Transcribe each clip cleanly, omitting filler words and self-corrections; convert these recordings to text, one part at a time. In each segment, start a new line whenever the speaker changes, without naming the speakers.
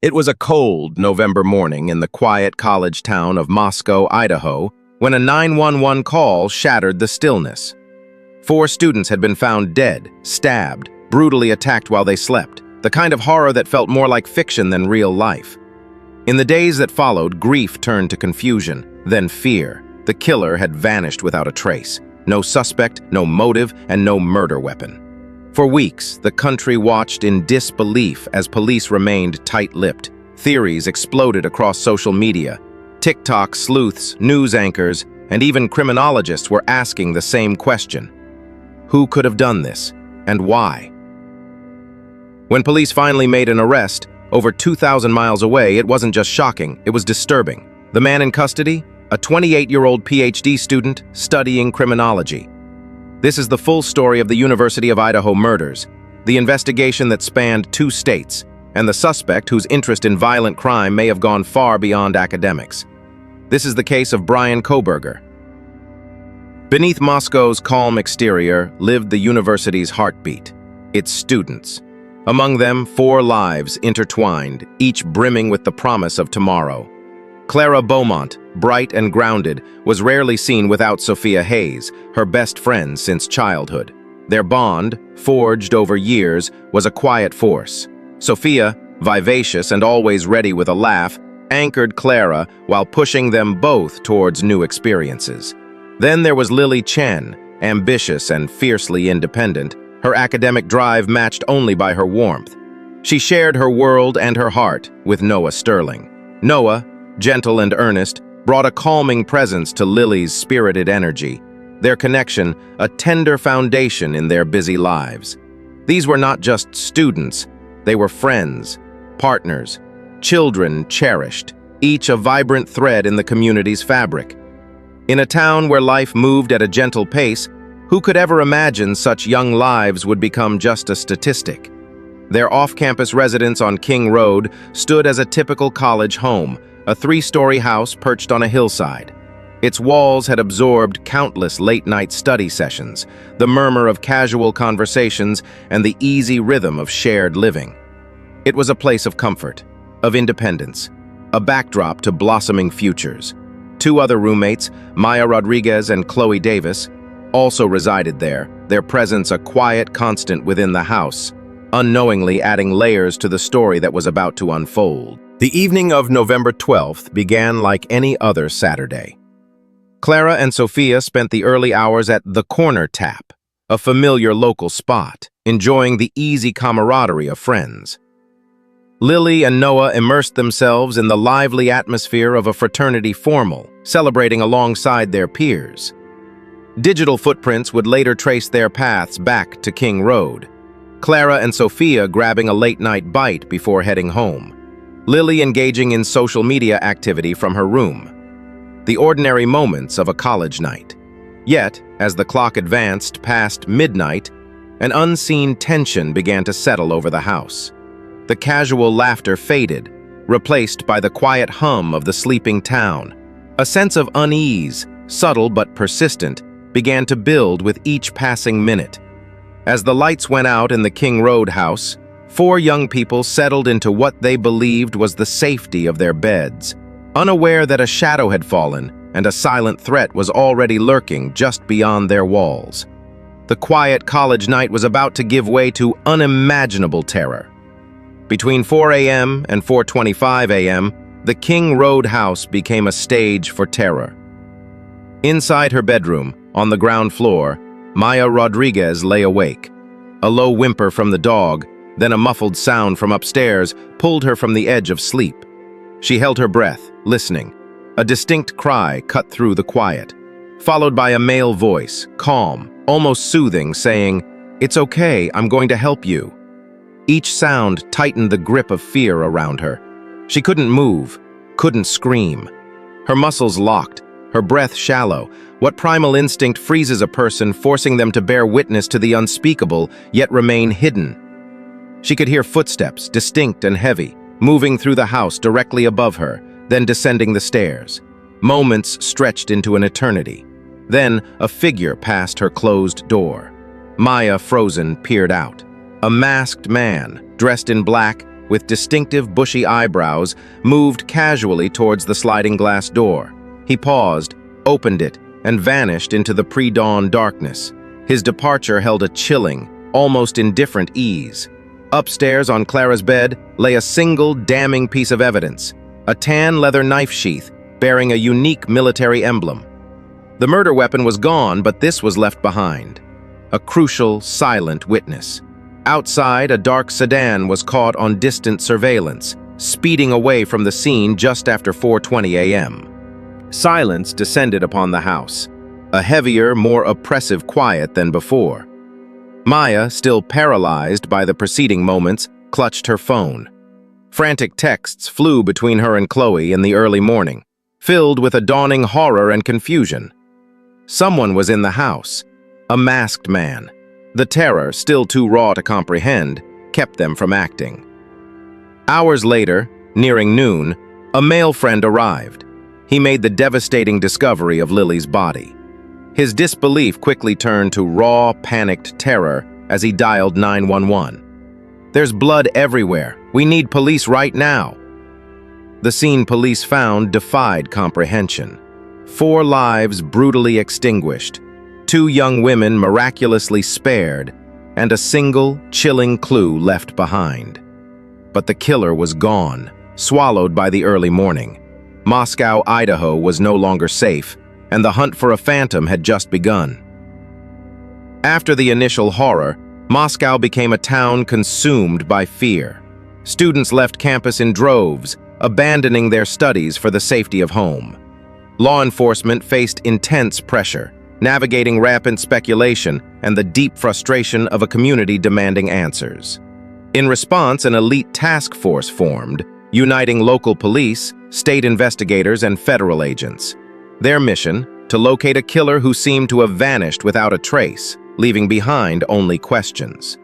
It was a cold November morning in the quiet college town of Moscow, Idaho, when a 911 call shattered the stillness. 4 students had been found dead, stabbed, brutally attacked while they slept, the kind of horror that felt more like fiction than real life. In the days that followed, grief turned to confusion, then fear. The killer had vanished without a trace. No suspect, no motive, and no murder weapon. For weeks, the country watched in disbelief as police remained tight-lipped. Theories exploded across social media. TikTok sleuths, news anchors, and even criminologists were asking the same question. Who could have done this, and why? When police finally made an arrest, over 2,000 miles away, it wasn't just shocking, it was disturbing. The man in custody? A 28-year-old PhD student studying criminology. This is the full story of the University of Idaho murders, the investigation that spanned 2 states, and the suspect whose interest in violent crime may have gone far beyond academics. This is the case of Bryan Kohberger. Beneath Moscow's calm exterior lived the university's heartbeat, its students. Among them, 4 lives intertwined, each brimming with the promise of tomorrow. Clara Beaumont, bright and grounded, was rarely seen without Sophia Hayes, her best friend since childhood. Their bond, forged over years, was a quiet force. Sophia, vivacious and always ready with a laugh, anchored Clara while pushing them both towards new experiences. Then there was Lily Chen, ambitious and fiercely independent, her academic drive matched only by her warmth. She shared her world and her heart with Noah Sterling. Noah, gentle and earnest, brought a calming presence to Lily's spirited energy. Their connection, a tender foundation in their busy lives. These were not just students, they were friends, partners, children cherished, each a vibrant thread in the community's fabric. In a town where life moved at a gentle pace, who could ever imagine such young lives would become just a statistic? Their off-campus residence on King Road stood as a typical college home, a 3-story house perched on a hillside. Its walls had absorbed countless late-night study sessions, the murmur of casual conversations, and the easy rhythm of shared living. It was a place of comfort, of independence, a backdrop to blossoming futures. 2 other roommates, Maya Rodriguez and Chloe Davis, also resided there, their presence a quiet constant within the house, unknowingly adding layers to the story that was about to unfold. The evening of November 12th began like any other Saturday. Clara and Sophia spent the early hours at the Corner Tap, a familiar local spot, enjoying the easy camaraderie of friends. Lily and Noah immersed themselves in the lively atmosphere of a fraternity formal, celebrating alongside their peers. Digital footprints would later trace their paths back to King Road, Clara and Sophia grabbing a late-night bite before heading home. Lily engaging in social media activity from her room. The ordinary moments of a college night. Yet, as the clock advanced past midnight, an unseen tension began to settle over the house. The casual laughter faded, replaced by the quiet hum of the sleeping town. A sense of unease, subtle but persistent, began to build with each passing minute. As the lights went out in the King Road house, 4 young people settled into what they believed was the safety of their beds, unaware that a shadow had fallen and a silent threat was already lurking just beyond their walls. The quiet college night was about to give way to unimaginable terror. Between 4 a.m. and 4:25 a.m., the King Road house became a stage for terror. Inside her bedroom, on the ground floor, Maya Rodriguez lay awake. A low whimper from the dog, then a muffled sound from upstairs pulled her from the edge of sleep. She held her breath, listening. A distinct cry cut through the quiet, followed by a male voice, calm, almost soothing, saying, "It's okay, I'm going to help you." Each sound tightened the grip of fear around her. She couldn't move, couldn't scream. Her muscles locked, her breath shallow. What primal instinct freezes a person, forcing them to bear witness to the unspeakable, yet remain hidden? She could hear footsteps, distinct and heavy, moving through the house directly above her, then descending the stairs. Moments stretched into an eternity. Then a figure passed her closed door. Maya, frozen, peered out. A masked man, dressed in black, with distinctive bushy eyebrows, moved casually towards the sliding glass door. He paused, opened it, and vanished into the pre-dawn darkness. His departure held a chilling, almost indifferent ease. Upstairs on Clara's bed lay a single damning piece of evidence, a tan leather knife sheath bearing a unique military emblem. The murder weapon was gone, but this was left behind. A crucial, silent witness. Outside, a dark sedan was caught on distant surveillance, speeding away from the scene just after 4:20 a.m. Silence descended upon the house, a heavier, more oppressive quiet than before. Maya, still paralyzed by the preceding moments, clutched her phone. Frantic texts flew between her and Chloe in the early morning, filled with a dawning horror and confusion. Someone was in the house, a masked man. The terror, still too raw to comprehend, kept them from acting. Hours later, nearing noon, a male friend arrived. He made the devastating discovery of Lily's body. His disbelief quickly turned to raw, panicked terror as he dialed 911. "There's blood everywhere. We need police right now." The scene police found defied comprehension. 4 lives brutally extinguished, 2 young women miraculously spared, and a single, chilling clue left behind. But the killer was gone, swallowed by the early morning. Moscow, Idaho was no longer safe, and the hunt for a phantom had just begun. After the initial horror, Moscow became a town consumed by fear. Students left campus in droves, abandoning their studies for the safety of home. Law enforcement faced intense pressure, navigating rampant speculation and the deep frustration of a community demanding answers. In response, an elite task force formed, uniting local police, state investigators, and federal agents. Their mission, to locate a killer who seemed to have vanished without a trace, leaving behind only questions.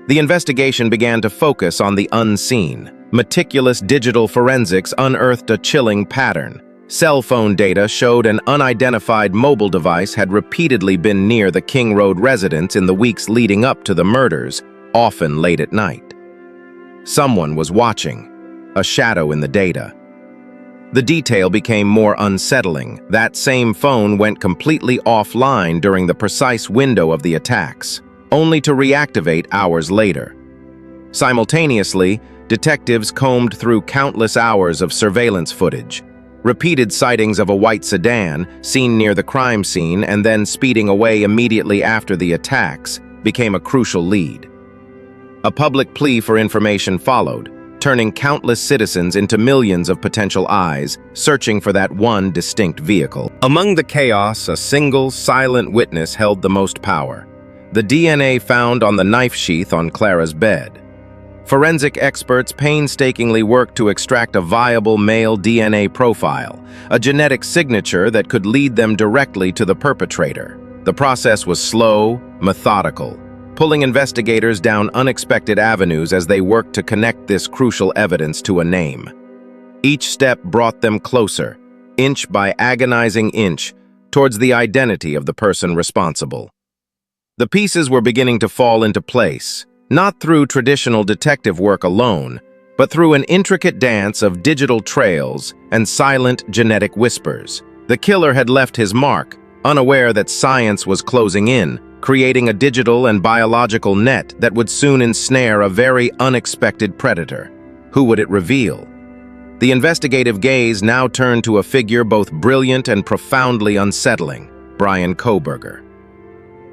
The investigation began to focus on the unseen. Meticulous digital forensics unearthed a chilling pattern. Cell phone data showed an unidentified mobile device had repeatedly been near the King Road residence in the weeks leading up to the murders, often late at night. Someone was watching, a shadow in the data. The detail became more unsettling. That same phone went completely offline during the precise window of the attacks, only to reactivate hours later. Simultaneously, detectives combed through countless hours of surveillance footage. Repeated sightings of a white sedan, seen near the crime scene and then speeding away immediately after the attacks, became a crucial lead. A public plea for information followed, turning countless citizens into millions of potential eyes, searching for that one distinct vehicle. Among the chaos, a single, silent witness held the most power. The DNA found on the knife sheath on Clara's bed. Forensic experts painstakingly worked to extract a viable male DNA profile, a genetic signature that could lead them directly to the perpetrator. The process was slow, methodical, pulling investigators down unexpected avenues as they worked to connect this crucial evidence to a name. Each step brought them closer, inch by agonizing inch, towards the identity of the person responsible. The pieces were beginning to fall into place, not through traditional detective work alone, but through an intricate dance of digital trails and silent genetic whispers. The killer had left his mark, unaware that science was closing in, creating a digital and biological net that would soon ensnare a very unexpected predator. Who would it reveal? The investigative gaze now turned to a figure both brilliant and profoundly unsettling, Bryan Kohberger.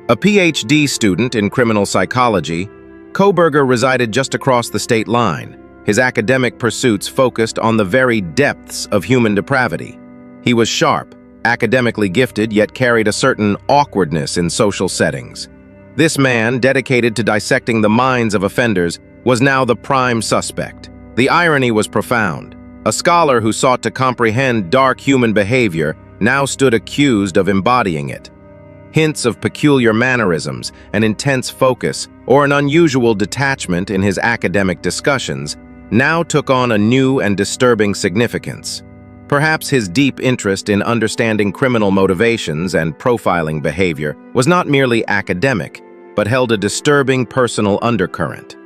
A PhD student in criminal psychology, Kohberger resided just across the state line. His academic pursuits focused on the very depths of human depravity. He was sharp, academically gifted, yet carried a certain awkwardness in social settings. This man, dedicated to dissecting the minds of offenders, was now the prime suspect. The irony was profound. A scholar who sought to comprehend dark human behavior now stood accused of embodying it. Hints of peculiar mannerisms, an intense focus, or an unusual detachment in his academic discussions now took on a new and disturbing significance. Perhaps his deep interest in understanding criminal motivations and profiling behavior was not merely academic, but held a disturbing personal undercurrent.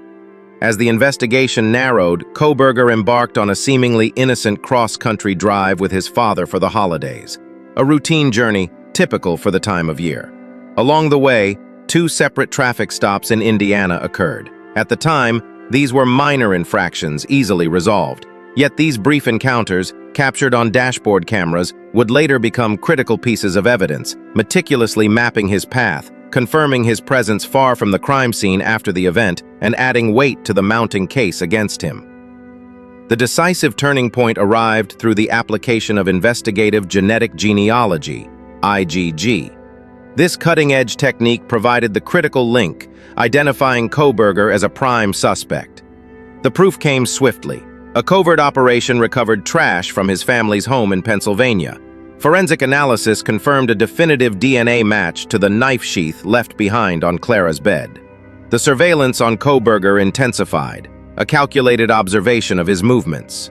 As the investigation narrowed, Kohberger embarked on a seemingly innocent cross-country drive with his father for the holidays, a routine journey typical for the time of year. Along the way, 2 separate traffic stops in Indiana occurred. At the time, these were minor infractions easily resolved. Yet these brief encounters, captured on dashboard cameras, would later become critical pieces of evidence, meticulously mapping his path, confirming his presence far from the crime scene after the event, and adding weight to the mounting case against him. The decisive turning point arrived through the application of investigative genetic genealogy, IgG. This cutting-edge technique provided the critical link, identifying Kohberger as a prime suspect. The proof came swiftly. A covert operation recovered trash from his family's home in Pennsylvania. Forensic analysis confirmed a definitive DNA match to the knife sheath left behind on Clara's bed. The surveillance on Kohberger intensified, a calculated observation of his movements.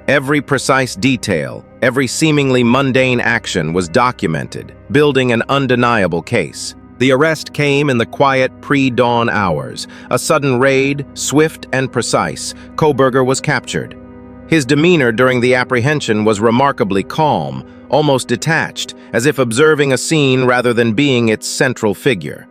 Every precise detail, every seemingly mundane action was documented, building an undeniable case. The arrest came in the quiet pre-dawn hours. A sudden raid, swift and precise. Kohberger was captured. His demeanor during the apprehension was remarkably calm, almost detached, as if observing a scene rather than being its central figure.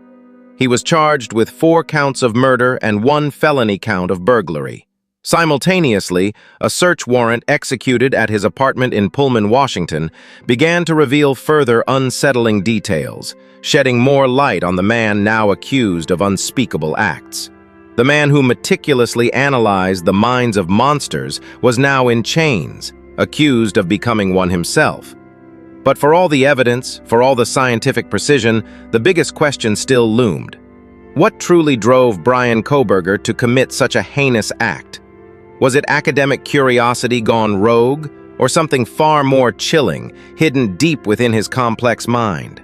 He was charged with 4 counts of murder and 1 felony count of burglary. Simultaneously, a search warrant executed at his apartment in Pullman, Washington, began to reveal further unsettling details, shedding more light on the man now accused of unspeakable acts. The man who meticulously analyzed the minds of monsters was now in chains, accused of becoming one himself. But for all the evidence, for all the scientific precision, the biggest question still loomed. What truly drove Bryan Kohberger to commit such a heinous act? Was it academic curiosity gone rogue, or something far more chilling, hidden deep within his complex mind?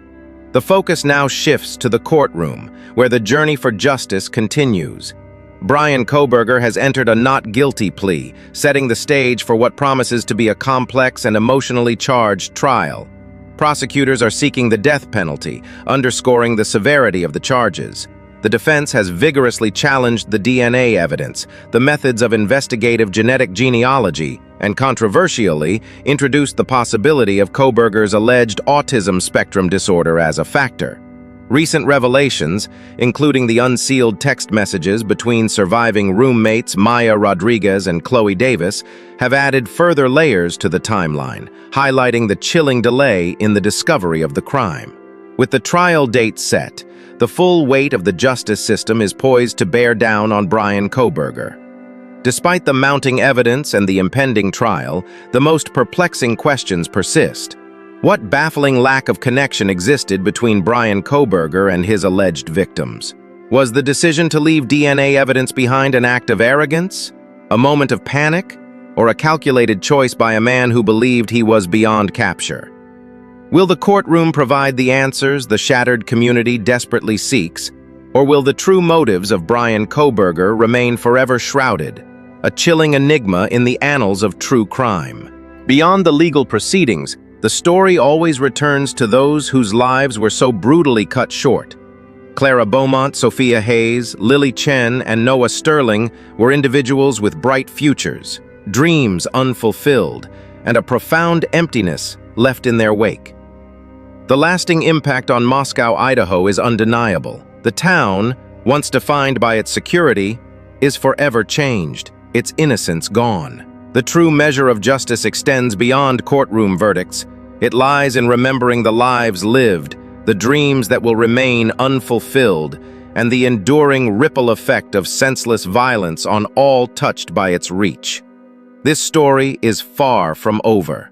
The focus now shifts to the courtroom, where the journey for justice continues. Bryan Kohberger has entered a not guilty plea, setting the stage for what promises to be a complex and emotionally charged trial. Prosecutors are seeking the death penalty, underscoring the severity of the charges. The defense has vigorously challenged the DNA evidence, the methods of investigative genetic genealogy, and controversially introduced the possibility of Kohberger's alleged autism spectrum disorder as a factor. Recent revelations, including the unsealed text messages between surviving roommates Maya Rodriguez and Chloe Davis, have added further layers to the timeline, highlighting the chilling delay in the discovery of the crime. With the trial date set, the full weight of the justice system is poised to bear down on Bryan Kohberger. Despite the mounting evidence and the impending trial, the most perplexing questions persist. What baffling lack of connection existed between Bryan Kohberger and his alleged victims? Was the decision to leave DNA evidence behind an act of arrogance, a moment of panic, or a calculated choice by a man who believed he was beyond capture? Will the courtroom provide the answers the shattered community desperately seeks, or will the true motives of Bryan Kohberger remain forever shrouded, a chilling enigma in the annals of true crime? Beyond the legal proceedings, the story always returns to those whose lives were so brutally cut short. Clara Beaumont, Sophia Hayes, Lily Chen, and Noah Sterling were individuals with bright futures, dreams unfulfilled, and a profound emptiness left in their wake. The lasting impact on Moscow, Idaho is undeniable. The town, once defined by its security, is forever changed, its innocence gone. The true measure of justice extends beyond courtroom verdicts. It lies in remembering the lives lived, the dreams that will remain unfulfilled, and the enduring ripple effect of senseless violence on all touched by its reach. This story is far from over.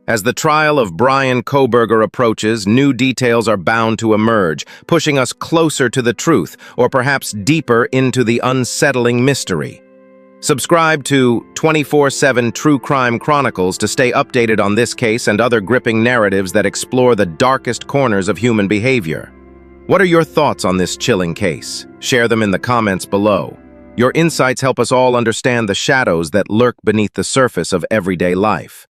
As the trial of Bryan Kohberger approaches, new details are bound to emerge, pushing us closer to the truth, or perhaps deeper into the unsettling mystery. Subscribe to 24/7 True Crime Chronicles to stay updated on this case and other gripping narratives that explore the darkest corners of human behavior. What are your thoughts on this chilling case? Share them in the comments below. Your insights help us all understand the shadows that lurk beneath the surface of everyday life.